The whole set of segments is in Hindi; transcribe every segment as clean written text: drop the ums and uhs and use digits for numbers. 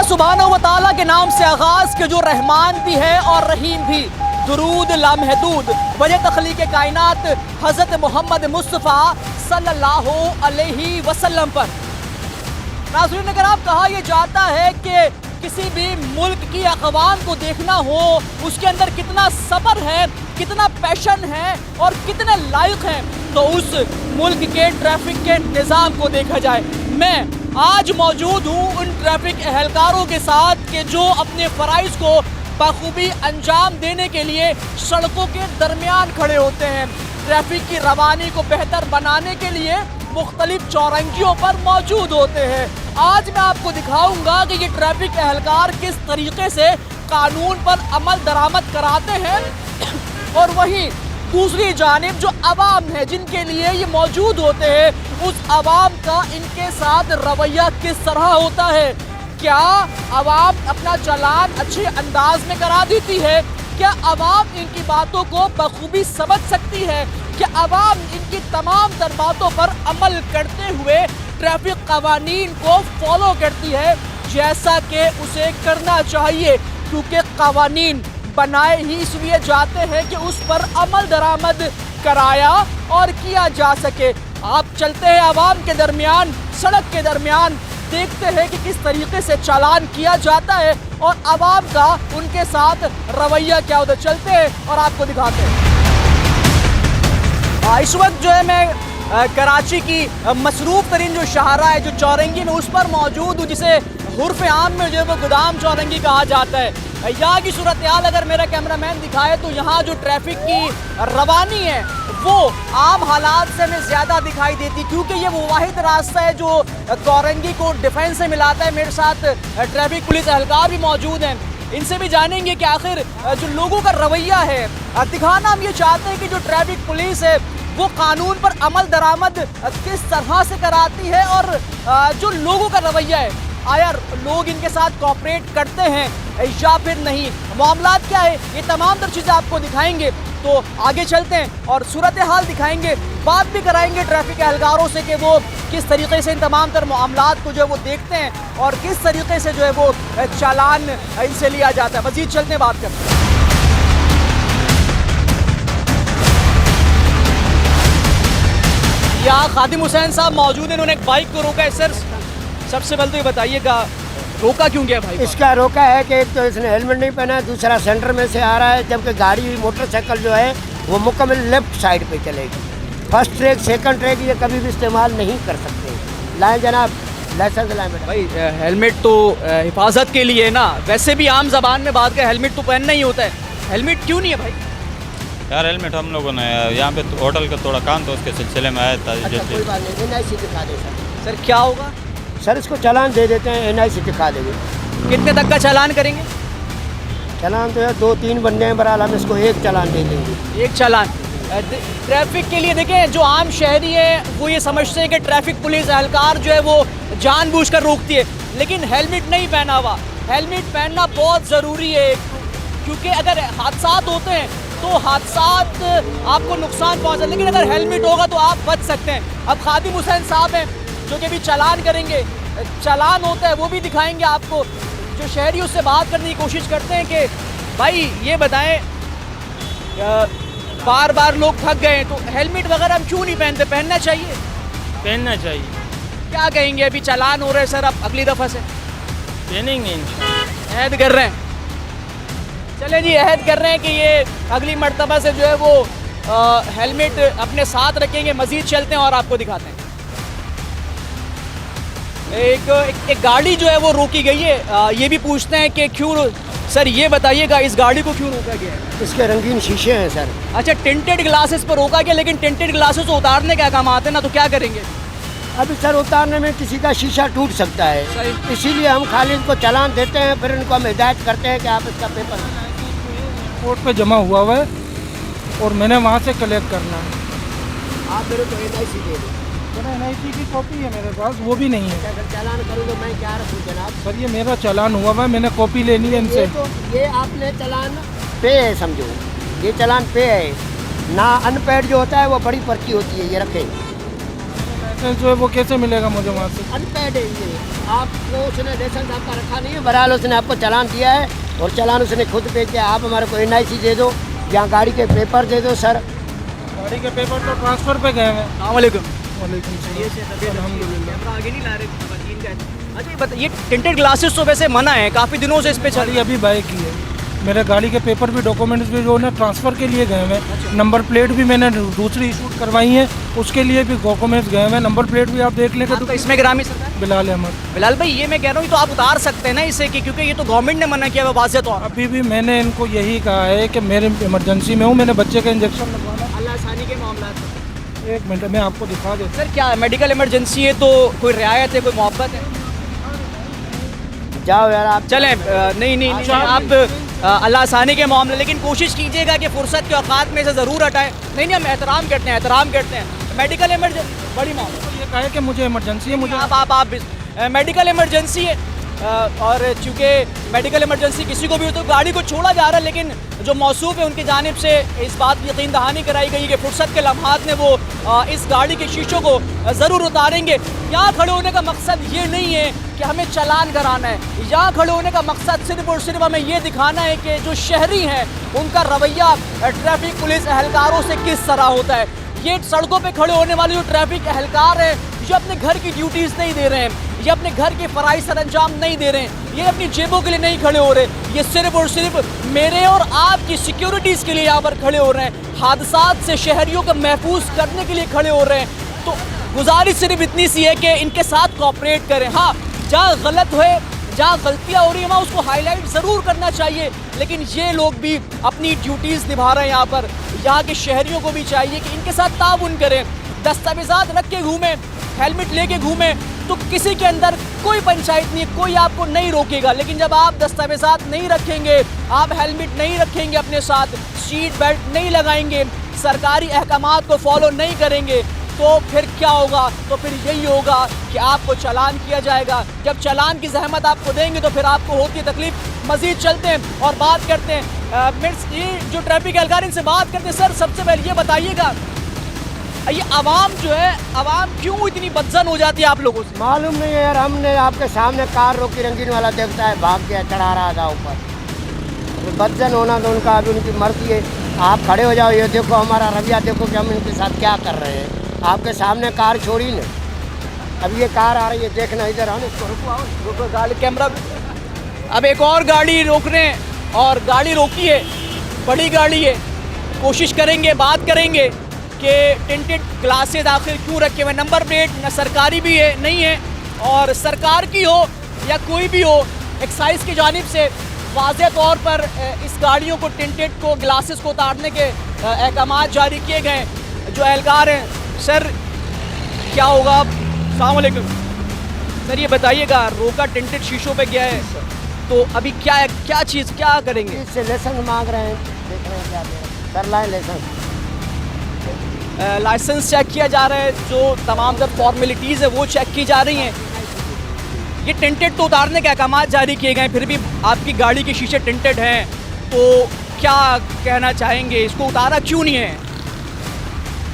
सुब्हानहू व तआला के नाम से आगाज के जो रहमान भी है और रहीम भी। दुरूद लामहदूद वजह तख्लीक कायनात हज़रत मोहम्मद मुस्तफ़ा सल्लल्लाहु अलैहि वसल्लम पर। नाज़रीन, अगर आप कहा यह जाता है कि किसी भी मुल्क की अक़वाम को देखना हो, उसके अंदर कितना सब्र है, कितना पैशन है और कितने लायक हैं, तो उस मुल्क के ट्रैफिक के निज़ाम को देखा जाए। मैं आज मौजूद हूँ उन ट्रैफिक एहलकारों के साथ कि जो अपने फ़राइज़ को बखूबी अंजाम देने के लिए सड़कों के दरमियान खड़े होते हैं, ट्रैफिक की रवानी को बेहतर बनाने के लिए मुख्तलिफ चौरंगियों पर मौजूद होते हैं। आज मैं आपको दिखाऊंगा कि ये ट्रैफिक एहलकार किस तरीके से कानून पर अमल दरामद कराते हैं और वहीं दूसरी जानिब जो अवाम है जिनके लिए ये मौजूद होते हैं, उस अवाम का इनके साथ रवैया किस तरह होता है। क्या अवाम अपना चालान अच्छे अंदाज में करा देती है? क्या अवाम इनकी बातों को बखूबी समझ सकती है? क्या अवाम इनकी तमाम तर बातों पर अमल करते हुए ट्रैफिक कवानीन को फॉलो करती है जैसा कि उसे करना चाहिए? क्योंकि कवानीन बनाए ही इसलिए जाते हैं कि उस पर अमल दरामद कराया और किया जा सके। आप चलते हैं अवाम के दरमियान, सड़क के दरमियान, देखते हैं कि किस तरीके से चालान किया जाता है और अवाम का उनके साथ रवैया क्या होता है। चलते हैं और आपको दिखाते हैं। इस वक्त जो है मैं कराची की मसरूफ़ तरीन जो शाहरा है, जो चौरंगी में, उस पर मौजूद हूँ, जिसे हुर्फ़ आम में जो है वो गोदाम चौरंगी कहा जाता है। यहाँ की सूरत हाल अगर मेरा कैमरामैन दिखाए तो यहाँ जो ट्रैफिक की रवानी है वो आम हालात से हमें ज़्यादा दिखाई देती, क्योंकि ये वो वाहिद रास्ता है जो चौरंगी को डिफेंस से मिलाता है। मेरे साथ ट्रैफिक पुलिस एहलकार भी मौजूद हैं, इनसे भी जानेंगे कि आखिर जो लोगों का रवैया है। दिखाना हम ये चाहते हैं कि जो ट्रैफिक पुलिस है वो कानून पर अमल दरामद किस तरह से कराती है और जो लोगों का रवैया है, आया लोग इनके साथ कोऑपरेट करते हैं या फिर नहीं, मामलात क्या है, ये तमाम तर चीज़ें आपको दिखाएंगे। तो आगे चलते हैं और सूरत हाल दिखाएंगे, बात भी कराएंगे ट्रैफिक एहलकारों से कि वो किस तरीके से इन तमाम तर मामलात को जो है वो देखते हैं और किस तरीके से जो है वो चालान इनसे लिया जाता है। मज़ीद चलते हैं, बात करते हैं। यहाँ खादिम हुसैन साहब मौजूद हैं, उन्होंने एक बाइक को रोका है। सर, सबसे पहले तो ये बताइएगा रोका क्यों गया भाई? इसका रोका है कि एक तो इसने हेलमेट नहीं पहना, दूसरा सेंटर में से आ रहा है, जबकि गाड़ी मोटरसाइकिल जो है वो मुकम्मल लेफ्ट साइड पे चलेगी। फर्स्ट ट्रैक सेकंड ट्रैक ये कभी भी इस्तेमाल नहीं कर सकते। लाएं जनाब, लाइसेंस लाएं बेटा। भाई हेलमेट तो हिफाजत के लिए ना, वैसे भी आम जबान में बात का हेलमेट तो पहनना ही होता है। हेलमेट क्यों नहीं है भाई? यार हेलमेट हम लोगों ने यहाँ पे होटल का थोड़ा काम था, उसके सिलसिले में आया था। अच्छा, कोई बात नहीं, NIC दिखा दे सर। क्या होगा सर? इसको चालान दे देते हैं, NIC दिखा देंगे। कितने तक का चालान करेंगे? चालान तो यार 2-3 बनने हैं, बहरहाल हम इसको एक चालान दे देंगे। एक चालान ट्रैफिक के लिए। देखें, जो आम शहरी है वो ये समझते हैं कि ट्रैफिक पुलिस एहलकार जो है वो जानबूझकर रोकती है, लेकिन हेलमेट नहीं पहना हुआ। हेलमेट पहनना बहुत ज़रूरी है, क्योंकि अगर हादसात होते हैं तो हादसात आपको नुकसान पहुँचा, लेकिन अगर हेलमेट होगा तो आप बच सकते हैं। अब खादिम हुसैन साहब हैं जो कि अभी चालान करेंगे, चालान होता है वो भी दिखाएंगे आपको। जो शहरी उससे बात करने की कोशिश करते हैं कि भाई ये बताएं, बार बार लोग थक गए तो हेलमेट वगैरह हम क्यों नहीं पहनते? पहनना चाहिए, पहनना चाहिए। क्या कहेंगे? अभी चालान हो रहे हैं सर, अब अगली दफ़ा से पहनेंगे इंशाल्लाह। अहद कर रहे हैं, चले जी, अहद कर रहे हैं कि ये अगली मर्तबा से जो है वो हेलमेट अपने साथ रखेंगे। मज़ीद चलते हैं और आपको दिखाते हैं। एक गाड़ी जो है वो रोकी गई है, ये भी पूछते हैं कि क्यों। सर ये बताइएगा, इस गाड़ी को क्यों रोका गया है? इसके रंगीन शीशे हैं सर। अच्छा, टिंटेड ग्लासेस पर रोका गया, लेकिन टिंटेड ग्लासेस को उतारने क्या काम आते हैं ना, तो क्या करेंगे? अभी सर उतारने में किसी का शीशा टूट सकता है, इसीलिए हम खाली इनको चालान देते हैं, फिर इनको हम हिदायत करते हैं कि आप इसका पेपर कोर्ट पे जमा हुआ है और मैंने वहाँ से कलेक्ट करना है। आप मेरे को NIC दे दो। NIC की कॉपी है मेरे पास, वो भी नहीं है। अगर चालान करूँ तो मैं क्या रखूँ जनाब? सर ये मेरा चालान हुआ है, मैंने कॉपी लेनी है इनसे। ये आपने चालान पे है, समझो ये चालान पे है ना। अनपेड जो होता है वो बड़ी पर्ची होती है, ये रखें। लाइसेंस जो है वो कैसे मिलेगा मुझे वहाँ से? अनपेड है ये, आपको उसने लाइसेंस आपका रखा नहीं है, बहरहाल उसने आपको चालान दिया है और चालान उसने खुद पे किया। आप हमारे को NIC दे दो या गाड़ी के पेपर दे दो सर। गाड़ी के पेपर तो ट्रांसफ़र पे गए हैं। वालेकुम वालेकुम सलाम। अल्हम्दुलिल्लाह। आगे नहीं ला रहे। अच्छा ये बताइए, टिंटेड ग्लासेस तो वैसे मना है, काफ़ी दिनों से इस पे चल गाड़ी अभी बाय की है। मेरे गाड़ी के पेपर भी डॉक्यूमेंट्स भी जो है ट्रांसफ़र के लिए गए हैं। नंबर प्लेट भी मैंने दूसरी इशूट करवाई है, उसके लिए भी डॉक्यूमेंट्स गए हैं। नंबर प्लेट भी आप देख लेंगे आपका तो इसमें ग्रामी सरकार बिलाल अहमद। बिलाल भाई, ये मैं कह रहा हूँ, ये तो आप उतार सकते हैं ना इसे, कि क्योंकि ये तो गवर्नमेंट ने मना किया है वाज़ेह तौर अभी भी मैंने इनको यही कहा है कि मेरे इमरजेंसी में हूँ, मैंने बच्चे का इंजेक्शन लगवाना है। अल्लाह आसानी के मामला। एक मिनट मैं आपको दिखा देता सर क्या मेडिकल इमरजेंसी है तो कोई रियायत है, कोई मोहब्बत है? जाओ यार आप। चलें नहीं आप अल्लाह आसानी के मामले, लेकिन कोशिश कीजिएगा कि फुर्सत के औकात में से ज़रूर हटाएं। नहीं हम एहतराम करते हैं मेडिकल इमरजेंसी बड़ी मामला। हूँ। ये कहा है कि मुझे इमरजेंसी है, मुझे आप मेडिकल इमरजेंसी है, और चूँकि मेडिकल इमरजेंसी किसी को भी हो तो गाड़ी को छोड़ा जा रहा है, लेकिन जो मौसूफ है उनकी जानिब से इस बात की यकीन दहानी कराई गई कि फुर्सत के लम्हात में वो इस गाड़ी के शीशों को ज़रूर उतारेंगे। यहाँ खड़े होने का मकसद ये नहीं है कि हमें चालान कराना है, यहाँ खड़े होने का मकसद सिर्फ और सिर्फ हमें ये दिखाना है कि जो शहरी हैं उनका रवैया ट्रैफिक पुलिस एहलकारों से किस तरह होता है। ये सड़कों पे खड़े होने वाले जो ट्रैफिक एहलकार हैं, ये अपने घर की ड्यूटीज़ नहीं दे रहे हैं, ये अपने घर के फ़राइज़ सर अंजाम नहीं दे रहे हैं, ये अपनी जेबों के लिए नहीं खड़े हो रहे, ये सिर्फ और सिर्फ मेरे और आपकी सिक्योरिटीज़ के लिए यहाँ पर खड़े हो रहे हैं, हादसात से शहरियों को महफूज करने के लिए खड़े हो रहे हैं। तो गुजारिश सिर्फ इतनी सी है कि इनके साथ कोऑपरेट करें। हाँ, जहाँ गलत हुए, जहाँ गलतियाँ हो रही हैं वहाँ उसको हाईलाइट ज़रूर करना चाहिए, लेकिन ये लोग भी अपनी ड्यूटीज़ निभा रहे हैं यहाँ पर। यहाँ के शहरियों को भी चाहिए कि इनके साथ ताउन करें, दस्तावेज़ात रख के घूमें, हेलमेट लेके घूमें, तो किसी के अंदर कोई पंचायत नहीं है, कोई आपको नहीं रोकेगा। लेकिन जब आप दस्तावेज़ात नहीं रखेंगे, आप हेलमेट नहीं रखेंगे अपने साथ, सीट बेल्ट नहीं लगाएंगे, सरकारी अहकामात को फॉलो नहीं करेंगे, तो फिर क्या होगा? तो फिर यही होगा कि आपको चालान किया जाएगा। जब चालान की जहमत आपको देंगे तो फिर आपको होती है तकलीफ। मज़ीद चलते हैं और बात करते हैं ये जो ट्रैफिक एहलकार इनसे बात करते हैं। सर सबसे पहले ये बताइएगा, ये आवाम जो है, आवाम क्यों इतनी बदजन हो जाती है आप लोगों से? मालूम नहीं है यार, हमने आपके सामने कार रोकी, रंगीन वाला देखता है भाग गया, चढ़ा रहा था ऊपर। बदजन होना तो उनका अभी उनकी मर्जी है। आप खड़े हो जाओ, ये देखो हमारा रवैया देखो कि हम इनके साथ क्या कर रहे हैं। आपके सामने कार छोड़ी ना, अब ये कार आ रही है, देखना इधर आओ, इसको रुको गाड़ी कैमरा। अब एक और गाड़ी रोकने, और गाड़ी रोकी है, बड़ी गाड़ी है, कोशिश करेंगे, बात करेंगे कि टिंटेड ग्लासेस आखिर क्यों रखे हुए। नंबर प्लेट न सरकारी भी है, नहीं है, और सरकार की हो या कोई भी हो, एक्साइज की जानिब से वाज़ेह तौर पर इस गाड़ियों को, टिंटेड को, ग्लासेस को उतारने के अहकामात जारी किए गए। जो एहलकार हैं, सर क्या होगा? अस्सलाम वालेकुम सर, ये बताइएगा, रोका टिंटेड शीशों पे गया है, तो अभी क्या चीज़ क्या करेंगे? इससे लाइसेंस मांग रहे हैं, देख रहे हैं क्या दे रहे हैं। कर लाएँ लाइसेंस, लाइसेंस चेक किया जा रहा है, जो तमाम तर फॉर्मेलिटीज़ है वो चेक की जा रही हैं। ये टिंटेड तो उतारने के अहकामात जारी किए गए, फिर भी आपकी गाड़ी के शीशे टिंटेड हैं, तो क्या कहना चाहेंगे? इसको उतारा क्यों नहीं है?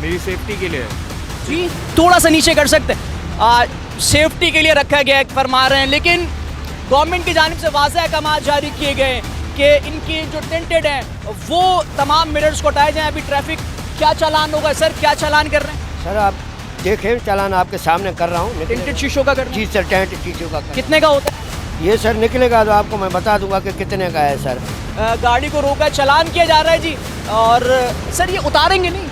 मेरी सेफ्टी के लिए। जी थोड़ा सा नीचे कर सकते हैं। सेफ्टी के लिए रखा गया है फरमा रहे हैं, लेकिन गवर्नमेंट की जानिब से वाज़ेह अहकामात जारी किए गए कि इनकी जो टिंटेड हैं वो तमाम मिरर्स को हटाए जाएँ। अभी ट्रैफिक क्या चालान होगा सर? क्या चालान कर रहे हैं सर? आप देखें, चालान आपके सामने कर रहा हूँ। टिंटेड शीशों का कर रहे जी सर, टेंट शीशों का कितने का होता है? ये सर निकलेगा तो आपको मैं बता दूंगा कि कितने का है सर। गाड़ी को रोका, चालान किया जा रहा है जी, और सर ये उतारेंगे नहीं?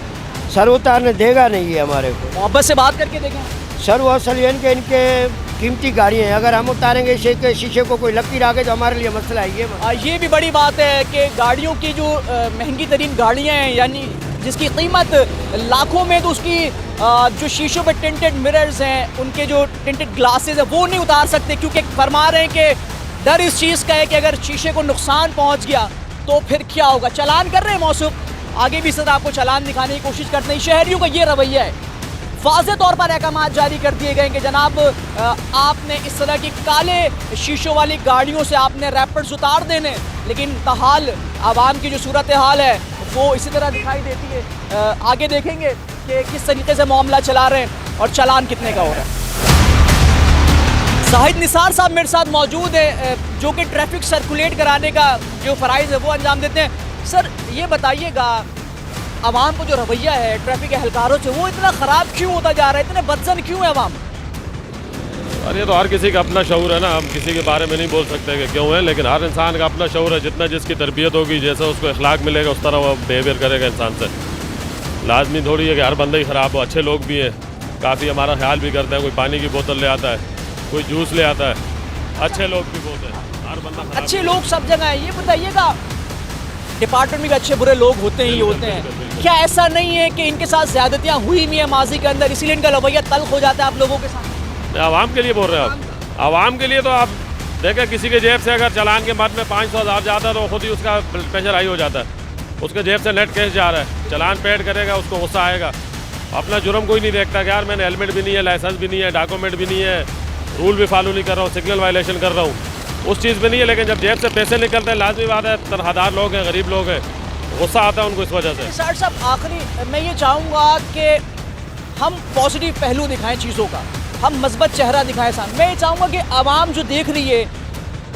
सर उतारने देगा नहीं ये हमारे को। मोहब्बत से बात करके देखें सर, वो असल इनके कीमती गाड़ी हैं, अगर हम उतारेंगे शीशे को कोई लकीर आ गई तो हमारे लिए मसला है। ये भी बड़ी बात है कि गाड़ियों की जो महंगी तरीन गाड़ियाँ हैं, यानी जिसकी कीमत लाखों में, तो उसकी जो शीशों पे टिंटेड मिरर्स हैं, उनके जो टिंटेड ग्लासेस हैं वो नहीं उतार सकते, क्योंकि फरमा रहे हैं कि डर इस चीज़ का है कि अगर शीशे को नुकसान पहुंच गया तो फिर क्या होगा। चालान कर रहे हैं मौसूफ, आगे भी सर आपको चालान दिखाने की कोशिश करते हैं। शहरियों का ये रवैया है। वाज़ेह तौर पर अहकामात जारी कर दिए गए कि जनाब आपने इस तरह की काले शीशों वाली गाड़ियों से आपने रैपर्स उतार देने, लेकिन ताहाल आवाम की जो सूरत हाल है वो इसी तरह दिखाई देती है। आगे देखेंगे कि किस तरीके से मामला चला रहे हैं। और चालान कितने का हो रहा है। जाहिद निसार साहब मेरे साथ मौजूद है, जो कि ट्रैफिक सर्कुलेट कराने का जो फ़राइज़ है वो अंजाम देते हैं। सर ये बताइएगा, आवाम को जो रवैया है ट्रैफिक एहलकारों से वो इतना ख़राब क्यों होता जा रहा है, इतने बदजन क्यों है आवाम? और ये तो हर किसी का अपना शऊर है ना, हम किसी के बारे में नहीं बोल सकते कि क्यों है, लेकिन हर इंसान का अपना शऊर है। जितना जिसकी तरबियत होगी, जैसा उसको अखलाक मिलेगा, उस तरह वो बिहेवियर करेगा इंसान से। लाजमी थोड़ी है कि हर बंदा ही ख़राब हो, अच्छे लोग भी हैं, काफ़ी हमारा ख्याल भी करते हैं। कोई पानी की बोतल ले आता है, कोई जूस ले आता है, अच्छे लोग भी बहुत हैं, हर बंदा अच्छे लोग सब जगह हैं। ये बताइएगा, डिपार्टमेंट में भी अच्छे बुरे लोग होते ही होते हैं, क्या ऐसा नहीं है कि इनके साथ ज़्यादतियाँ हुई भी हैं माजी के अंदर, इसीलिए इनका रवैया तल्ख हो जाता है आप लोगों के साथ? आवाम के लिए बोल रहे हैं आप? आवाम के लिए तो आप देखें, किसी के जेब से अगर चालान के बाद में 500,000 जाता है तो खुद ही उसका प्रेशर हाई हो जाता है। उसके जेब से नेट कैश जा रहा है, चालान पेड करेगा, उसको गुस्सा आएगा। अपना जुर्म कोई नहीं देखता कि यार मैंने हेलमेट भी नहीं है, लाइसेंस भी नहीं है, डॉक्यूमेंट भी नहीं है, रूल भी फॉलो नहीं कर रहा हूँ, सिग्नल वायलेशन कर रहा हूँ, उस चीज़ पे नहीं है। लेकिन जब जेब से पैसे निकलते हैं, लाजमी बात है, तनख्वाहदार लोग हैं, गरीब लोग हैं, गुस्सा आता है उनको इस वजह से। सर साहब आखिरी मैं ये चाहूँगा कि हम पॉजिटिव पहलू दिखाएं चीज़ों का, हम मस्बत चेहरा दिखाएं सामने। मैं ये चाहूँगा कि आवाम जो देख रही है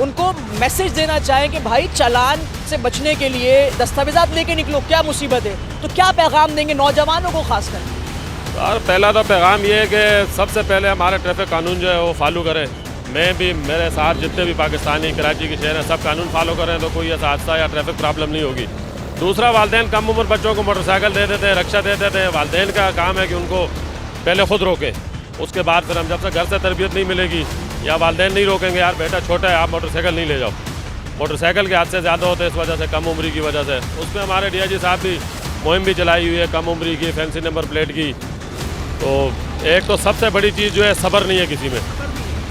उनको मैसेज देना चाहें कि भाई चालान से बचने के लिए दस्तावेज़ात लेके निकलो, क्या मुसीबत है। तो क्या पैगाम देंगे नौजवानों को खास कर? यार पहला तो पैगाम ये है कि सबसे पहले हमारा ट्रैफिक कानून जो है वो फॉलो करें। मैं भी, मेरे साथ जितने भी पाकिस्तानी कराची के शहर हैं, सब कानून फॉलो करें तो कोई ऐसा हादसा या ट्रैफिक प्रॉब्लम नहीं होगी। दूसरा, वालिदैन कम उम्र बच्चों को मोटरसाइकिल दे देते हैं, रक्षा दे देते हैं। वालिदैन का काम है कि उनको पहले ख़ुद रोकें, उसके बाद फिर हम, जब तक घर से तरबियत नहीं मिलेगी या वालिदैन नहीं रोकेंगे, यार बेटा छोटा है, आप मोटरसाइकिल नहीं ले जाओ। मोटरसाइकिल के हादसे ज़्यादा होते हैं इस वजह से, कम उम्री की वजह से। उसमें हमारे DIG साहब भी मुहिम भी चलाई हुई है, कम उम्री की, फैंसी नंबर प्लेट की। तो एक तो सबसे बड़ी चीज़ जो है, सब्र नहीं है किसी में।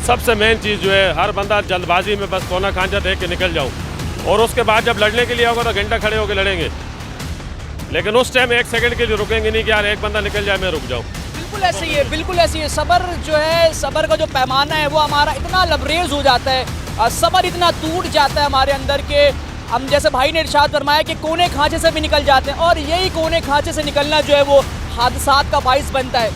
सबसे मेन चीज़ जो है, हर बंदा जल्दबाजी में बस कोना खांचा देख के निकल जाऊँ, और उसके बाद जब लड़ने के लिए होगा तो घंटा खड़े होकर लड़ेंगे, लेकिन उस टाइम 1 सेकंड के लिए रुकेंगे नहीं कि यार एक बंदा निकल जाए मैं रुक जाऊँ। बिल्कुल ऐसे ही है, बिल्कुल ऐसे ही है। सब्र जो है, सब्र का जो पैमाना है वो हमारा इतना लबरेज हो जाता है, सब्र इतना टूट जाता है हमारे अंदर के हम, जैसे भाई ने इरशाद फरमाया कि कोने खांचे से भी निकल जाते हैं, और यही कोने खांचे से निकलना जो है वो हादसात का बाइस बनता है।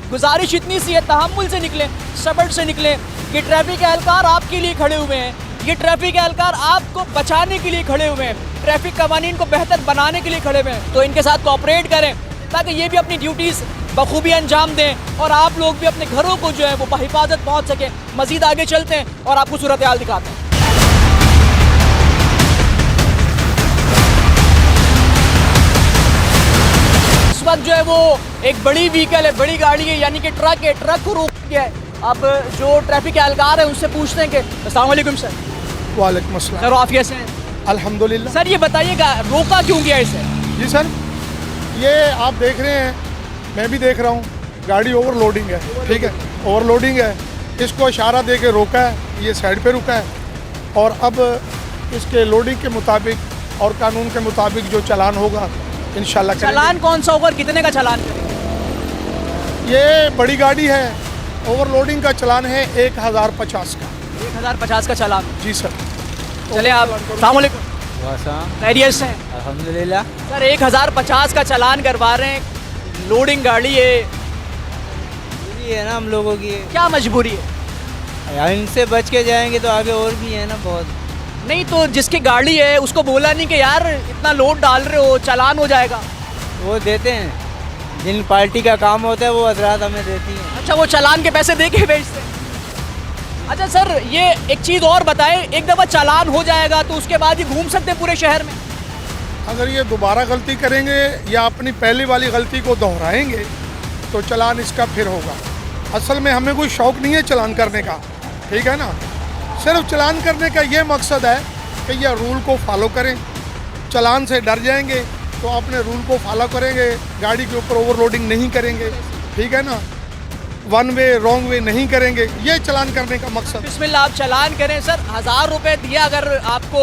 गुजारिश इतनी सी है, तहम्मुल से निकलें, सब्र से निकलें। ये ट्रैफिक एहलकार आपके लिए खड़े हुए हैं, ये ट्रैफिक एहलकार आपको बचाने के लिए खड़े हुए हैं, ट्रैफिक कवानीन को बेहतर बनाने के लिए खड़े हुए हैं। तो इनके साथ कोऑपरेट करें ताकि ये भी अपनी ड्यूटीज़ बखूबी अंजाम दें और आप लोग भी अपने घरों को जो है वो बहिफाजत पहुँच सकें। मज़ीद आगे चलते हैं और आपको सूरत हाल दिखाते हैं। इस वक्त जो है वो एक बड़ी व्हीकल है, बड़ी गाड़ी है, यानी कि ट्रक है, ट्रक को रोक दिया है। अब जो ट्रैफिक एहलकार है उनसे पूछते हैं कि अस्सलाम वालेकुम सर। वालेकुम अस्सलाम। सर आफियत से हैं? अल्हम्दुलिल्लाह। सर ये बताइएगा, रोका क्यों गया इसे? जी सर, ये आप देख रहे हैं, मैं भी देख रहा हूँ, गाड़ी ओवरलोडिंग है, ठीक है, ओवरलोडिंग है। इसको इशारा दे के रोका है, ये साइड पे रुका है, और अब इसके लोडिंग के मुताबिक और कानून के मुताबिक जो चालान होगा इंशाल्लाह करेंगे। चालान कौन सा होगा और कितने का चालान करेंगे? ये बड़ी गाड़ी है, ओवरलोडिंग का चालान है 1050 का। 1050 का चालान? जी सर। चले आप, अस्सलाम वालेकुम। खैरियत से हैं? अल्हम्दुलिल्लाह। सर 1050 का चालान करवा रहे हैं, लोडिंग गाड़ी है, ये है ना हम लोगों की, क्या मजबूरी है? इनसे बच के जाएंगे तो आगे और भी है ना बहुत। नहीं तो जिसकी गाड़ी है उसको बोला नहीं कि यार इतना लोड डाल रहे हो, चालान हो जाएगा? वो देते हैं, जिन पार्टी का काम होता है वो हजरात हमें देती हैं। अच्छा, वो चालान के पैसे दे के बेचते हैं। अच्छा सर, ये एक चीज़ और बताएं, एक दफ़ा चालान हो जाएगा तो उसके बाद ही घूम सकते हैं पूरे शहर में? अगर ये दोबारा गलती करेंगे या अपनी पहली वाली गलती को दोहराएंगे तो चालान इसका फिर होगा। असल में हमें कोई शौक़ नहीं है चालान करने का, ठीक है ना। सिर्फ चालान करने का ये मकसद है कि यह रूल को फॉलो करें। चालान से डर जाएंगे तो अपने रूल को फॉलो करेंगे, गाड़ी के ऊपर ओवरलोडिंग नहीं करेंगे, ठीक है ना, वन वे रॉन्ग वे नहीं करेंगे, ये चालान करने का मकसद। बिस्मिल्लाह, आप चालान करें सर। 1000 रुपये दिया अगर आपको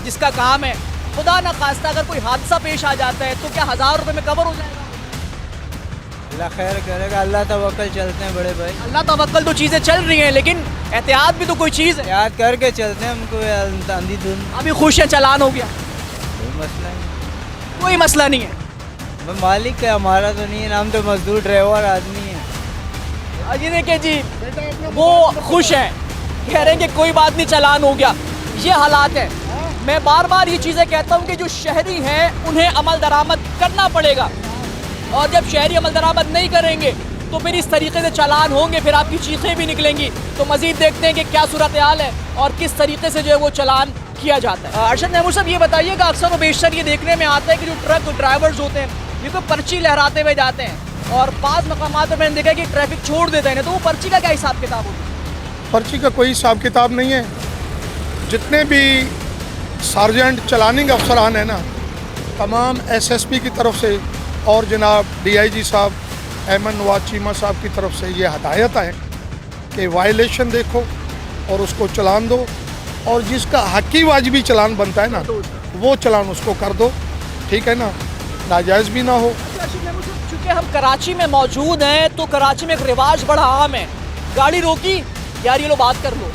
जिसका काम है, खुदा न खास्ता अगर कोई हादसा पेश आ जाता है तो क्या 1000 रुपये में कवर हो जाएगा? अल्लाह खैर करेगा, अल्लाह तवक्कल चलते हैं बड़े भाई। अल्लाह तवक्कल तो चीज़ें चल रही हैं, लेकिन एहतियात भी तो कोई चीज़ है। याद करके चलते हैं, हमको आंधी धुंध अभी खुश है, चालान हो गया, कोई मसला नहीं, कोई मसला नहीं है। मालिक है हमारा तो नहीं है, हम तो मजदूर ड्राइवर आदमी है। ये देखिए जी, वो खुश हैं, कह रहे हैं कि कोई बात नहीं, चालान हो गया। ये हालात है। मैं बार बार ये चीज़ें कहता हूँ कि जो शहरी हैं उन्हें अमल दरामद करना पड़ेगा, और जब शहरी अमल दरामद नहीं करेंगे तो फिर इस तरीके से चालान होंगे, फिर आपकी चीखें भी निकलेंगी। तो मज़ीद देखते हैं कि क्या सूरत हाल है और किस तरीके से जो है वो चालान किया जाता है। अरशद महमूद साहब, ये बताइएगा, अक्सर व बेशतर ये देखने में आता है कि जो ट्रक ड्राइवर्स होते हैं ये कोई पर्ची लहराते हुए जाते हैं, और पास मकामात पर मैंने देखा कि ट्रैफिक छोड़ देते हैं, तो वो पर्ची का क्या हिसाब किताब होता है? पर्ची का कोई हिसाब किताब नहीं है। जितने भी सार्जेंट चलानिंग अफसरान हैं ना, तमाम एसएसपी की तरफ से और जनाब डीआईजी साहब अहमद नवाज चीमा साहब की तरफ से ये हदायत है कि वायलेशन देखो और उसको चलान दो, और जिसका हकी वाजिबी चलान बनता है ना वो चलान उसको कर दो, ठीक है ना, नाजायज़ भी ना हो। चूँकि हम कराची में मौजूद हैं तो कराची में एक रिवाज बड़ा आम है, गाड़ी रोकी यार ये लो बात कर लो।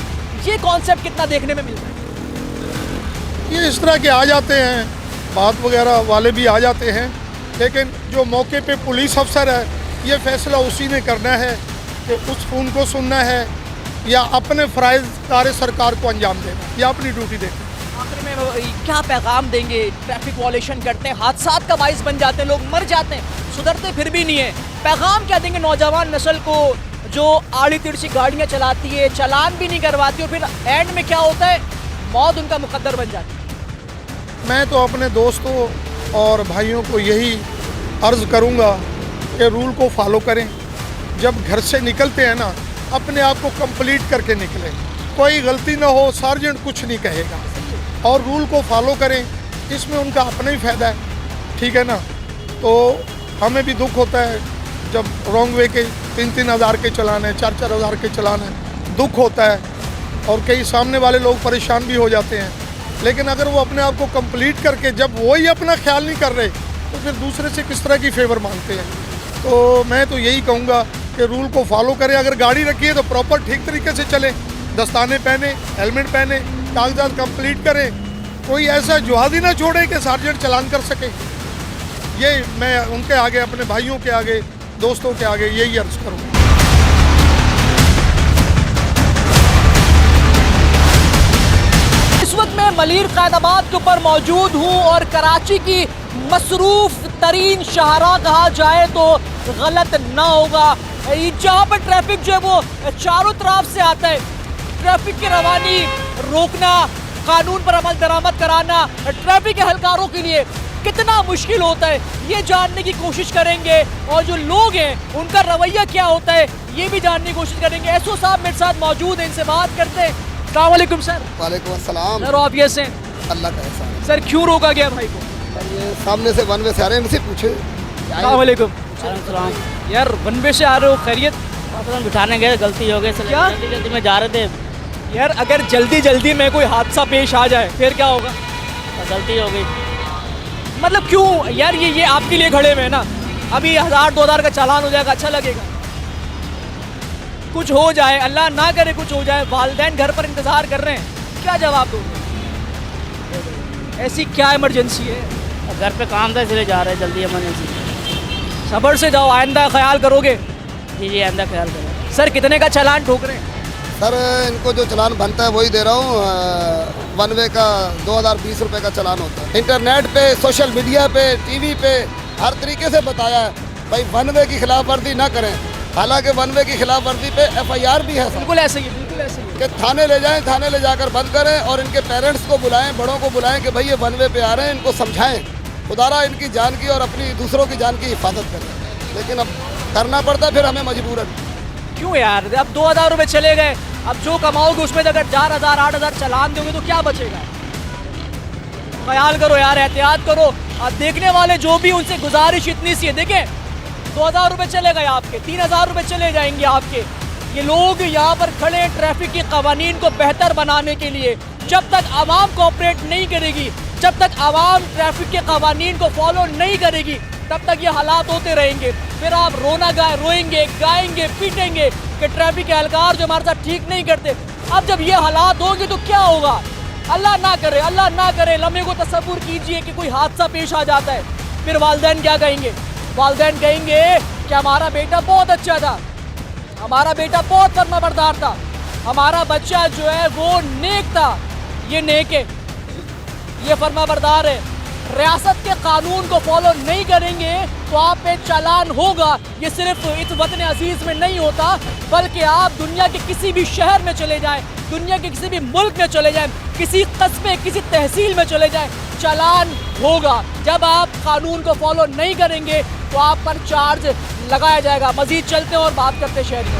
ये कॉन्सेप्ट कितना देखने में मिलता है? ये इस तरह के आ जाते हैं, बात वगैरह वाले भी आ जाते हैं, लेकिन जो मौके पे पुलिस अफसर है ये फैसला उसी ने करना है कि उस फ़ोन को सुनना है या अपने फ़राइज़ कार्य सरकार को अंजाम देना या अपनी ड्यूटी देना। आखिर में क्या पैगाम देंगे? ट्रैफिक वायलेशन करते हैं, हादसात का बाइस बन जाते हैं, लोग मर जाते हैं, सुधरते फिर भी नहीं है। पैगाम क्या देंगे नौजवान नस्ल को जो आड़ी तिरछी गाड़ियाँ चलाती है, चालान भी नहीं करवाती, और फिर एंड में क्या होता है, मौत उनका मुकद्दर बन जाती है? मैं तो अपने दोस्तों और भाइयों को यही अर्ज़ करूँगा कि रूल को फॉलो करें। जब घर से निकलते हैं ना, अपने आप को कंप्लीट करके निकलें, कोई गलती ना हो, सार्जेंट कुछ नहीं कहेगा, और रूल को फॉलो करें, इसमें उनका अपना ही फ़ायदा है, ठीक है ना। तो हमें भी दुख होता है जब रॉन्ग वे के 3-3 हज़ार के चलान है, 4-4 हज़ार के चलान है, दुख होता है, और कई सामने वाले लोग परेशान भी हो जाते हैं। लेकिन अगर वो अपने आप को कंप्लीट करके जब वो ही अपना ख्याल नहीं कर रहे तो फिर दूसरे से किस तरह की फेवर मांगते हैं। तो मैं तो यही कहूँगा कि रूल को फॉलो करें। अगर गाड़ी रखी है तो प्रॉपर ठीक तरीके से चलें, दस्ताने पहने, हेलमेट पहने, कागजात कंप्लीट करें, कोई ऐसा जुहाद ही ना छोड़े कि सार्जेंट चलान कर सके। ये मैं उनके आगे, अपने भाइयों के आगे, दोस्तों के आगे यही अर्ज़ करूँगा। इस वक्त मैं मलीर क़ायदाबाद के ऊपर मौजूद हूँ, और कराची की मसरूफ़ तरीन शाहरा कहा जाए तो गलत ना होगा, जहाँ पर ट्रैफिक जो है वो चारों तरफ से आता है। ट्रैफिक की रवानी रोकना, कानून पर अमल दरामद कराना ट्रैफिक एहलकारों के लिए कितना मुश्किल होता है, ये जानने की कोशिश करेंगे, और जो लोग हैं उनका रवैया क्या होता है ये भी जानने की कोशिश करेंगे। एसओ साहब मेरे साथ मौजूद हैं, इनसे बात करते हैं। अस्सलाम वालेकुम सर। वालेकुम अस्सलाम। सर आप कैसे हैं? अल्लाह का एहसान है। सर क्यों रोका गया भाई को? सर ये सामने से वन वे से आ रहे हैं, इनसे पूछे। अस्सलाम वालेकुम। यार वन वे से आ रहे हो, खैरियत? बिठाने गए, गलती हो गई सर, क्या? जल्दी में जा रहे थे। यार अगर जल्दी जल्दी में कोई हादसा पेश आ जाए फिर क्या होगा? गलती हो गई। मतलब क्यों यार, ये आपके लिए खड़े हुए हैं ना, अभी 1000-2000 का चालान हो जाएगा, अच्छा लगेगा? कुछ हो जाए, अल्लाह ना करे कुछ हो जाए, वालिदैन घर पर इंतज़ार कर रहे हैं, क्या जवाब दोगे? ऐसी क्या इमरजेंसी है? घर पे काम था इसलिए जा रहे हैं, जल्दी इमरजेंसी। सब्र से जाओ, आइंदा ख्याल करोगे? जी आइंदा ख्याल करें। सर कितने का चालान ठोक रहे हैं? सर इनको जो चलान बनता है वही दे रहा हूँ। वन वे का 2020 रुपये का चलान होता है। इंटरनेट पे, सोशल मीडिया पे, टीवी पे हर तरीके से बताया है भाई वन वे की खिलाफ वर्जी ना करें। हालांकि वन वे की खिलाफ वर्जी पे FIR भी है। बिल्कुल ऐसे ही, बिल्कुल ऐसे ही। कि थाने ले जाएं, थाने ले जाकर बंद करें, और इनके पेरेंट्स को बुलाएं, बड़ों को बुलाएं कि भाई ये वन वे पे आ रहे हैं, इनको समझाएं, खुदारा इनकी जान की और अपनी दूसरों की जान की हिफाजत करें। लेकिन अब करना पड़ता फिर हमें मजबूरन। क्यों यार, अब 2000 रुपये चले गए, अब जो कमाओगे उसमें अगर 4000 8000 चालान दोगे तो क्या बचेगा? ख्याल करो यार, एहतियात करो। अब देखने वाले जो भी, उनसे गुजारिश इतनी सी है, देखें 2000 रुपये चले गए आपके, 3000 रुपये चले जाएंगे आपके। ये लोग यहाँ पर खड़े हैं ट्रैफिक के कवानीन को बेहतर बनाने के लिए। जब तक आवाम कोऑपरेट नहीं करेगी, जब तक आवाम ट्रैफिक के कवानीन को फॉलो नहीं करेगी, तब तक ये हालात होते रहेंगे। फिर आप रोएंगे, गाएंगे, पीटेंगे कि ट्रैफिक के एहलकार जो हमारे साथ ठीक नहीं करते। अब जब ये हालात होंगे तो क्या होगा? अल्लाह ना करे, अल्लाह ना करे, लम्हे को तसव्वुर कीजिए कि कोई हादसा पेश आ जाता है, फिर वालिदैन क्या कहेंगे? वालिदैन कहेंगे कि हमारा बेटा बहुत अच्छा था, हमारा बेटा बहुत फर्माबरदार था, हमारा बच्चा जो है वो नेक था, ये नेक है, ये फर्माबरदार है। रियासत के कानून को फॉलो नहीं करेंगे तो आप पे चालान होगा। ये सिर्फ इस वतन अजीज में नहीं होता, बल्कि आप दुनिया के किसी भी शहर में चले जाएं, दुनिया के किसी भी मुल्क में चले जाएं, किसी कस्बे किसी तहसील में चले जाएं, चालान होगा। जब आप कानून को फॉलो नहीं करेंगे तो आप पर चार्ज लगाया जाएगा। मजीद चलते हैं और बात करते हैं शहरियों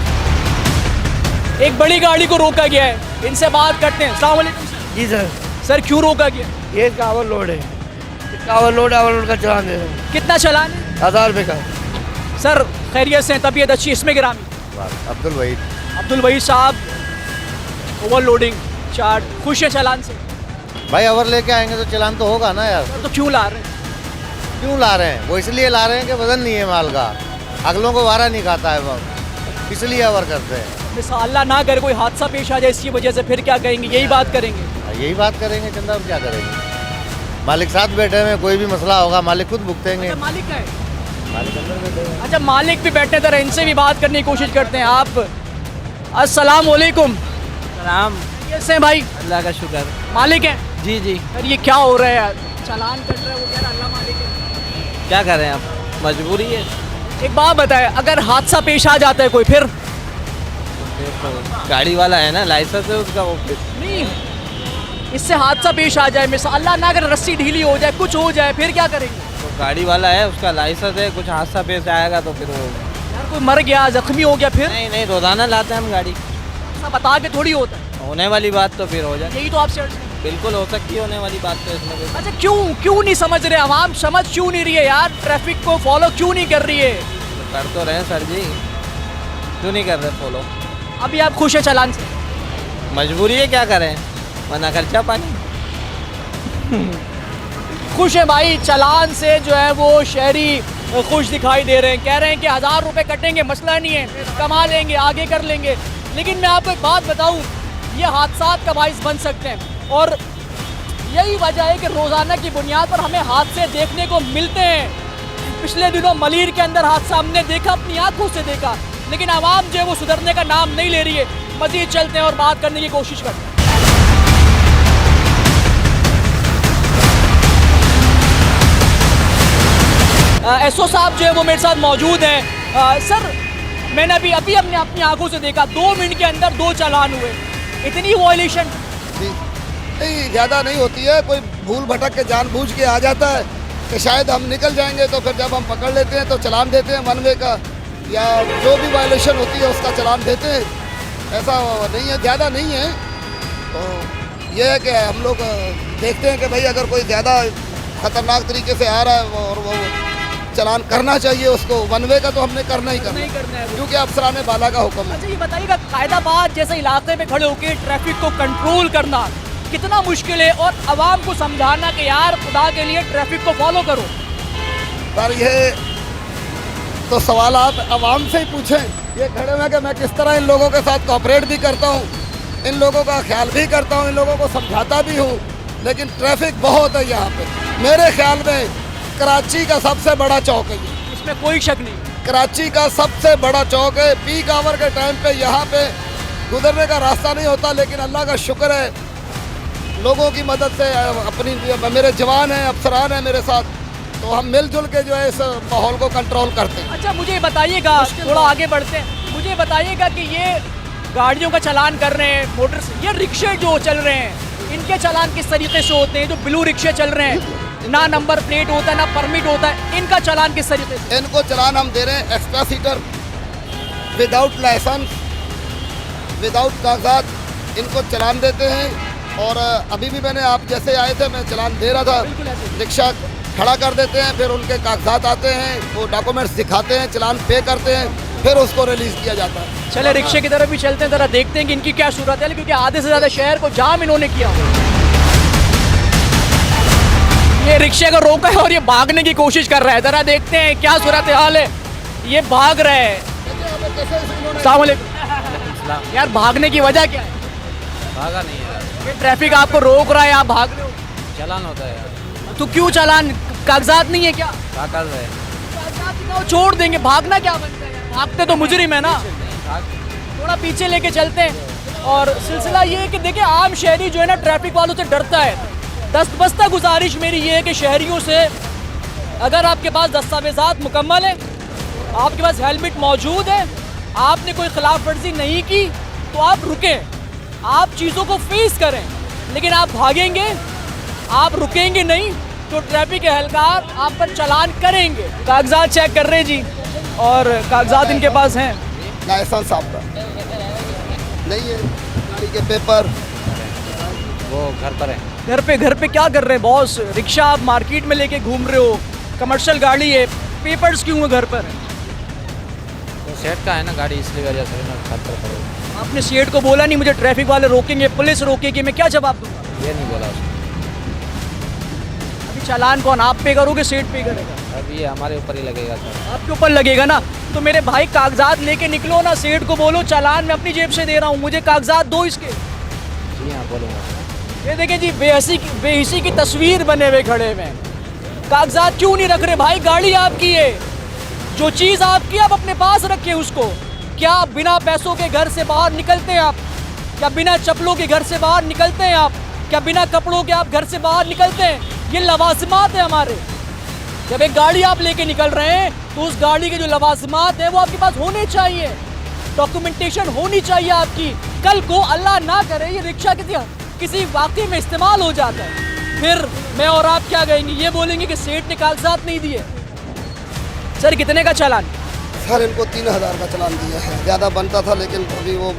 से। एक बड़ी गाड़ी को रोका गया है, इनसे बात करते हैं। अस्सलाम वालेकुम सर। जी सर। सर क्यों रोका गया? ये इसका ओवरलोड है, इसका ओवरलोड का चलान दे रहे हैं। कितना चालान है? 1000 रुपये का। सर खैरियत से, तबीयत अच्छी? इसमें गिरामी अब्दुल वहीद साहब, ओवरलोडिंग चार्ज, खुश है चालान से? भाई ओवर लेके आएंगे तो चालान तो होगा ना यार। तो क्यों ला रहे हैं? क्यों ला रहे हैं? वो इसलिए ला रहे हैं कि वजन नहीं है माल का, अगलों को वारा नहीं खाता है वो, इसलिए ओवर करते हैं। मिसाल अल्लाह ना करे कोई हादसा पेश आ जाए इसकी वजह से, फिर क्या करेंगे? यही बात करेंगे? यही बात करेंगे चंदा, और क्या करेंगे? मालिक साथ बैठे हुए, कोई भी मसला होगा मालिक खुद भुगतेंगे। अच्छा, मालिक है? मालिक अंदर बैठे हैं। अच्छा, मालिक भी बैठे थे, इनसे भी बात करने की कोशिश करते हैं। आप अस्सलाम वालेकुम। राम, कैसे हैं भाई? अल्लाह का शुक्र। मालिक हैं? जी जी। सर ये क्या हो रहा है यार? चालान कट रहा है, वो कह रहा अल्लाह मालिक है। क्या करें आप, मजबूरी है। एक बात बताए, अगर हादसा पेश आ जाता है कोई, फिर गाड़ी वाला है ना, लाइसेंस है उसका, वो नहीं, इससे हादसा पेश आ जाए, मिसाल अल्लाह ना अगर रस्सी ढीली हो जाए, कुछ हो जाए, फिर क्या करेंगे? तो गाड़ी वाला है, उसका लाइसेंस है, कुछ हादसा पेश आएगा तो फिर वो यार कोई मर गया, जख्मी हो गया, फिर? नहीं, रोजाना लाते हैं हम गाड़ी, ऐसा बता के थोड़ी होता है। होने वाली बात तो फिर हो जाए। यही तो आपसे बिल्कुल हो सकती है होने वाली बात तो इसमें। अच्छा, क्यों नहीं समझ रहे? आवाम समझ क्यों नहीं रही है यार? ट्रैफिक को फॉलो क्यों नहीं कर रही है? कर तो रहे सर जी, क्यों नहीं कर रहे फॉलो? अभी आप खुश है चालान से? मजबूरी है, क्या करें, वरना खर्चा पानी। खुश है भाई चालान से, जो है वो शहरी खुश दिखाई दे रहे हैं, कह रहे हैं कि 1000 रुपये कटेंगे, मसला नहीं है, कमा लेंगे, आगे कर लेंगे। लेकिन मैं आपको एक बात बताऊं, ये हादसात का बाइस बन सकते हैं, और यही वजह है कि रोज़ाना की बुनियाद पर हमें हादसे देखने को मिलते हैं। पिछले दिनों मलीर के अंदर हादसा हमने देखा, अपनी आंखों से देखा, लेकिन आवाम जो है वो सुधरने का नाम नहीं ले रही है। मजीद चलते हैं और बात करने की कोशिश करते हैं। एसओ साहब जो है वो मेरे साथ मौजूद हैं। सर मैंने अभी हमने अपनी आंखों से देखा, 2 मिनट के अंदर 2 चालान हुए, इतनी वॉयलेशन? नहीं, ज़्यादा नहीं होती है, कोई भूल भटक के जानबूझ के आ जाता है कि शायद हम निकल जाएंगे, तो फिर जब हम पकड़ लेते हैं तो चालान देते हैं वन वे का, या जो भी वायलेशन होती है उसका चालान देते हैं। ऐसा नहीं है, ज़्यादा नहीं है। तो ये है कि हम लोग देखते हैं कि भाई अगर कोई ज़्यादा ख़तरनाक तरीके से आ रहा है और वो चालान करना चाहिए उसको, वन वे का तो हमने करना ही करना है, क्योंकि अफसरान बाला का हुक्म है। अच्छा, ये बताइएगा, कायदाबाद जैसे इलाके में खड़े होकर ट्रैफिक को कंट्रोल करना कितना मुश्किल है, और आवाम को समझाना कि यार खुदा के लिए ट्रैफिक को फॉलो करो? पर ये तो सवाल आप आवाम से ही पूछें। ये खड़े हुए कि मैं किस तरह इन लोगों के साथ कोऑपरेट भी करता हूँ, इन लोगों का ख्याल भी करता हूँ, इन लोगों को समझाता भी हूँ, लेकिन ट्रैफिक बहुत है यहाँ पे। मेरे ख्याल में कराची का सबसे बड़ा चौक है ये, इसमें कोई शक नहीं। कराची का सबसे बड़ा चौक है। पीक आवर के टाइम पे यहाँ पे गुजरने का रास्ता नहीं होता, लेकिन अल्लाह का शुक्र है लोगों की मदद से, अपनी मेरे जवान हैं, अफसरान हैं मेरे साथ, तो हम मिलजुल के जो है इस माहौल को कंट्रोल करते हैं। अच्छा, मुझे बताइएगा, थोड़ा आगे बढ़ते हैं, मुझे बताइएगा कि ये गाड़ियों का चालान कर रहे हैं, मोटर से, ये रिक्शे जो चल रहे हैं, इनके चालान किस तरीके से होते हैं? जो ब्लू रिक्शे चल रहे हैं, ना नंबर प्लेट होता है, ना परमिट होता है, इनका चालान किस तरीके से? इनको चालान हम दे रहे हैं extra seater, without licence, without कागजात, इनको चालान देते हैं। और अभी भी मैंने, आप जैसे आए थे, मैं चालान दे रहा था, रिक्शा खड़ा कर देते हैं, फिर उनके कागजात आते हैं, वो डॉक्यूमेंट्स दिखाते हैं, चालान पे करते हैं, फिर उसको रिलीज़ किया जाता है। चले रिक्शे की तरफ भी चलते हैं, ज़रा देखते हैं कि इनकी क्या सूरत है, क्योंकि आधे से ज़्यादा शहर को जाम इन्होंने किया। ये रिक्शे को रोका है और ये भागने की कोशिश कर रहा है, ज़रा देखते हैं क्या सूरत हाल है। ये भाग रहे हैं। अस्सलाम वालेकुम। यार भागने की वजह क्या है? भागा नहीं है, ये ट्रैफिक आपको रोक रहा है, आप भाग रहे हो? चालान होता है यार। तो क्यों चालान? कागजात नहीं है क्या? क्या कर रहे हैं? कागजात दिखाओ, छोड़ देंगे, भागना क्या बनता है? भागते तो मुजरिम है ना। थोड़ा पीछे लेके चलते हैं। और सिलसिला ये है कि देखिए आम शहरी जो है ना ट्रैफिक वालों से डरता है। दस्तबस्ता गुजारिश मेरी ये है कि शहरियों से, अगर आपके पास दस्तावेज़ात मुकम्मल है, आपके पास हेलमेट मौजूद है, आपने कोई खिलाफ वर्जी नहीं की, तो आप रुकें, आप चीज़ों को फेस करें। लेकिन आप भागेंगे, आप रुकेंगे नहीं, तो ट्रैफिक के एहलकार आप पर चालान करेंगे। कागजात चेक कर रहे हैं जी, और कागजात इनके पास हैं। लाइसेंस आपका नहीं है, गाड़ी के पेपर वो घर पर है। घर पे क्या कर रहे हैं बॉस? रिक्शा आप मार्केट में लेके घूम रहे हो, कमर्शियल गाड़ी है, पेपर्स क्यों है घर पर? तो सेट का है ना गाड़ी, इसलिए वजह से मैं घर पर पड़े। आपने सेठ को बोला नहीं मुझे ट्रैफिक वाले रोकेंगे, पुलिस रोकेगी, मैं क्या जवाब दूंगा? ये नहीं बोला उसने। अभी चालान कौन, आप पे करोगे सेठ पे करेगा? अब ये हमारे ऊपर ही लगेगा सर। आपके ऊपर लगेगा ना, तो मेरे भाई कागजात लेके निकलो ना, सेठ को बोलो चालान मैं अपनी जेब से दे रहा हूँ, मुझे कागजात दो इसके। जी हाँ बोलूँगा। ये देखें जी, बेहिसी की तस्वीर बने हुए खड़े हुए हैं। कागजात क्यों नहीं रख रहे भाई? गाड़ी आपकी है, जो चीज़ आपकी आप अपने पास रखिए उसको। क्या आप बिना पैसों के घर से बाहर निकलते हैं आप? क्या बिना चप्पलों के घर से बाहर निकलते हैं आप? क्या बिना कपड़ों के आप घर से बाहर निकलते हैं? ये लवाजमात है हमारे। जब एक गाड़ी आप लेके निकल रहे हैं तो उस गाड़ी के जो लवाजमात है वो आपके पास होने चाहिए, डॉक्यूमेंटेशन होनी चाहिए आपकी। कल को अल्लाह ना करे ये रिक्शा किसी वाकई में इस्तेमाल हो जाता है, फिर मैं और आप क्या कहेंगे? ये बोलेंगे कि सेठ ने कागजात नहीं दिए। सर कितने का चालान? सर इनको 3000 का चालान दिया है, ज़्यादा बनता था लेकिन अभी वो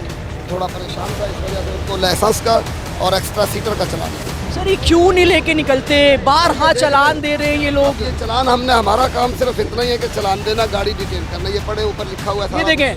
थोड़ा परेशान था, इस वजह से उनको लाइसेंस का और एक्स्ट्रा सीटर का चालान दिया। सर ये क्यों नहीं लेके निकलते? बारहा चालान दे रहे हैं ये लोग। ये चालान हमने, हमारा काम सिर्फ इतना ही है कि चालान देना, गाड़ी डिटेन करना, ये पड़े ऊपर लिखा हुआ है। ये देखें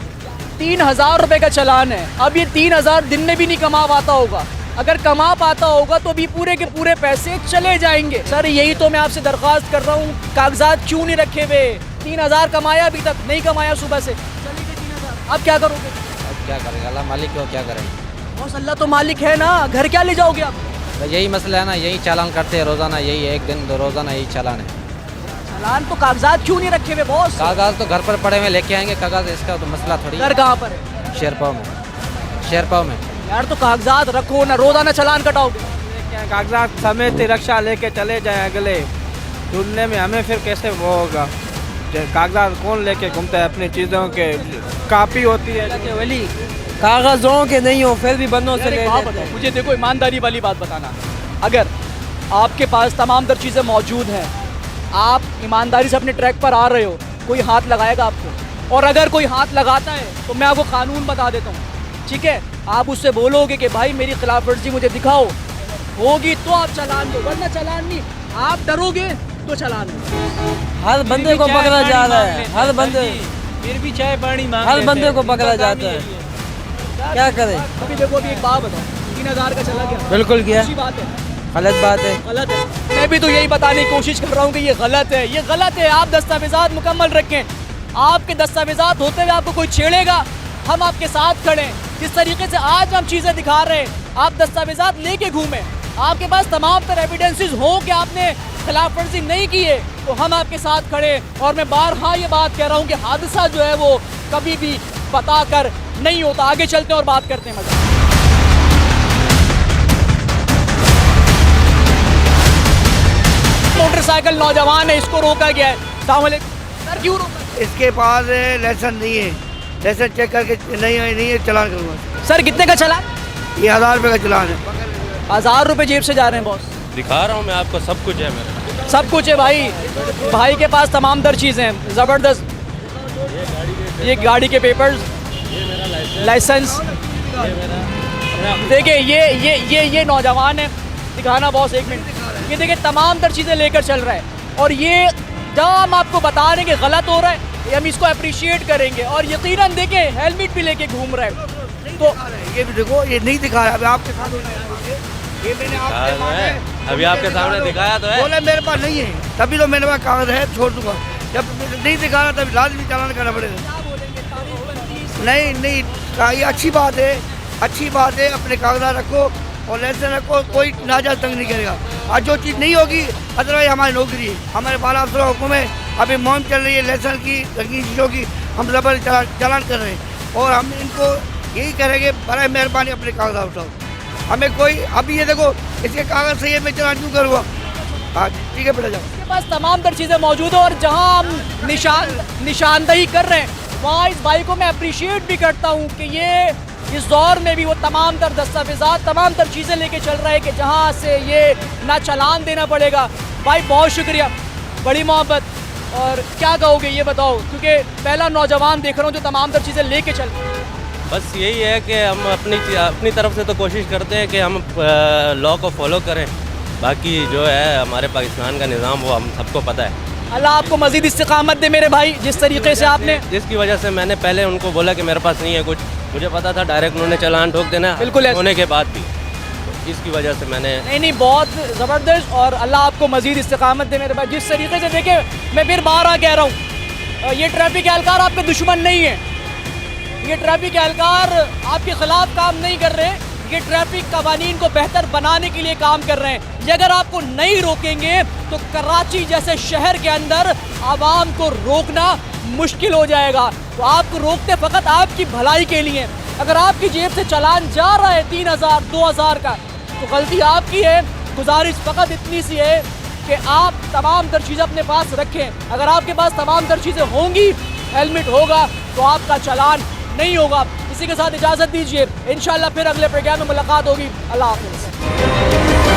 3000 रुपए का चालान है। अब ये 3000 दिन में भी नहीं कमा पाता होगा, अगर कमा पाता होगा तो भी पूरे के पूरे पैसे चले जाएंगे। सर यही तो मैं आपसे दरख्वास्त कर रहा हूँ, कागजात क्यों नहीं रखे हुए? 3000 कमाया, अभी तक नहीं कमाया, सुबह से चली गई 3000। अब क्या करोगे? अब क्या करेंगे, अल्लाह मालिक को क्या करेंगे। बॉस अल्लाह तो मालिक है ना, घर क्या ले जाओगे आप? तो यही मसला है ना, यही चालान करते हैं रोज़ाना, यही एक दिन दो रोज़ाना यही चालान है। चालान तो कागजात क्यों नहीं रखे हुए बॉस? कागज तो घर पर पड़े हुए, लेके आएंगे कागज, इसका तो मसला थोड़ी। घर कहाँ पर है? शेरपाव में। यार तो कागजात रखो ना, रोजाना चालान कटाओगे। कागजात समेत रिक्शा लेके चले जाए अगले ढूंढने में, हमें फिर कैसे वो होगा? कागजात कौन लेके घूमता है? अपनी चीज़ों के कापी होती है वली, कागजों के नहीं हो फिर भी बंदों से ले लेते हैं। मुझे देखो ईमानदारी वाली बात बताना, अगर आपके पास तमाम तर चीज़ें मौजूद हैं, आप ईमानदारी से अपने ट्रैक पर आ रहे हो, कोई हाथ लगाएगा आपको? और अगर कोई हाथ लगाता है तो मैं आपको कानून बता देता हूँ, ठीक है? आप उससे बोलोगे कि भाई मेरी खिलाफ वर्जी मुझे दिखाओ, होगी तो आप चालान दो, वरना चालान नहीं। आप डरोगे तो चालान दो। हर बंदे को पकड़ा जा रहा है, हर बंदे, फिर भी चाय पानी मांग, हर बंदे को पकड़ा जाता है। क्या करें? अभी देखो, अभी एक बात बताओ, 3000 का चला गया, बिल्कुल किया, अच्छी बात है, गलत बात है, गलत है। मैं भी तो यही बताने की कोशिश कर रहा हूँ कि ये गलत है, ये गलत है। आप दस्तावेजात मुकम्मल रखें, आपके दस्तावेजात होते हुए आपको कोई छेड़ेगा, हम आपके साथ खड़े हैं। जिस तरीके से आज हम चीज़ें दिखा रहे हैं, आप दस्तावेजात लेके घूमें, आपके पास तमाम तरह एविडेंसेस हो कि आपने खिलाफ वर्जी नहीं की है, तो हम आपके साथ खड़े। और मैं बारहा ये बात कह रहा हूँ कि हादसा जो है वो कभी भी बता कर नहीं होता। आगे चलते हैं और बात करते हैं मजा। मोटरसाइकिल नौजवान है, इसको रोका गया है। अस्सलाम वालेकुम सर, क्यों रोका? इसके पास लाइसेंस नहीं है, लाइसेंस चेक करके नहीं है चालान करूँगा। सर कितने का चलान? ये 1000 रुपये का चालान है। 1000 रुपये जेब से जा रहे हैं बॉस? दिखा रहा हूँ मैं आपको, सब कुछ है मेरे, सब कुछ है भाई, भाई के पास तमाम तर चीज़ें हैं, ज़बरदस्त। ये गाड़ी के पेपर्स, लाइसेंस, देखिए ये नौजवान है, दिखाना बॉस एक मिनट। ये देखिए तमाम तर चीज़ें लेकर चल रहा है, और ये जब हम आपको बता रहे हैं कि गलत हो रहा है, हम इसको अप्रिशिएट करेंगे। और यकीनन देखिए हेलमेट भी लेके घूम रहा है, तो ये भी देखो, ये नहीं दिखा रहा है, आपके साथ ये मैंने अभी आपके सामने दिखाया तो है। बोला मेरे पास नहीं है, तभी तो मेरे पास कागज है, छोड़ दूंगा। जब नहीं दिखा रहा तभी लाजमी चालान करना पड़ेगा। नहीं, ये अच्छी बात है, अच्छी बात है। अपने कागजात रखो और लाइसेंस रखो, कोई नाजायज तंग नहीं करेगा। आज जो चीज़ नहीं होगी, अदरवाइज हमारी नौकरी है, हमारे बाला अफसर हुक्म है। अभी मुहिम चल रही है लाइसेंस की, रंगीन शीशों की, हम जबर चालान कर रहे हैं। और हम इनको यही करेंगे, बड़ा मेहरबानी अपने कागजात उठाओ। हमें कोई अभी ये देखो इसके कागज सही है, मैं चलान क्यों करूँगा? हाँ ठीक है बेटा जाओ। के पास तमाम तर चीज़ें मौजूद है और जहां हम निशानदही कर रहे हैं वहाँ इस भाई को मैं अप्रिशिएट भी करता हूँ कि ये इस दौर में भी वो तमाम तर दस्तावेज़ात, तमाम तर चीज़ें लेके चल रहा है कि जहाँ से ये ना चालान देना पड़ेगा। भाई बहुत शुक्रिया, बड़ी मोहब्बत। और क्या कहोगे ये बताओ, क्योंकि पहला नौजवान देख रहा हूँ जो तमाम तर चीज़ें लेके चल रहे हैं। बस यही है कि हम अपनी तरफ से तो कोशिश करते हैं कि हम लॉ को फॉलो करें, बाकी जो है हमारे पाकिस्तान का निज़ाम वो हम सबको पता है। अल्लाह आपको मज़ीद इस्तिक़ामत दे मेरे भाई। जिस तरीके से आपने, जिसकी वजह से मैंने पहले उनको बोला कि मेरे पास नहीं है कुछ, मुझे पता था डायरेक्ट उन्होंने चालान ठोक देना बिल्कुल होने के बाद भी, तो इसकी वजह से मैंने नहीं बहुत ज़बरदस्त। और अल्लाह आपको मज़ीद इस्तिक़ामत दे मेरे भाई। जिस तरीके से देखे, मैं फिर बार कह रहा हूँ, ये ट्रैफिक एहलकार आपके दुश्मन नहीं है, ये ट्रैफिक एहलकार आपके ख़िलाफ़ काम नहीं कर रहे, ये ट्रैफिक कवानीन को बेहतर बनाने के लिए काम कर रहे हैं। ये अगर आपको नहीं रोकेंगे तो कराची जैसे शहर के अंदर आवाम को रोकना मुश्किल हो जाएगा। तो आपको रोकते फ़कत आपकी भलाई के लिए। अगर आपकी जेब से चालान जा रहा है 3000 2000 का तो गलती आपकी है। गुजारिश फ़कत इतनी सी है कि आप तमाम तर चीज़ें अपने पास रखें। अगर आपके पास तमाम तर चीज़ें होंगी, हेलमेट होगा, तो आपका चालान नहीं होगा। इसी के साथ इजाज़त दीजिए, इंशाल्लाह फिर अगले प्रोग्राम में मुलाकात होगी। अल्लाह हाफ़िज़।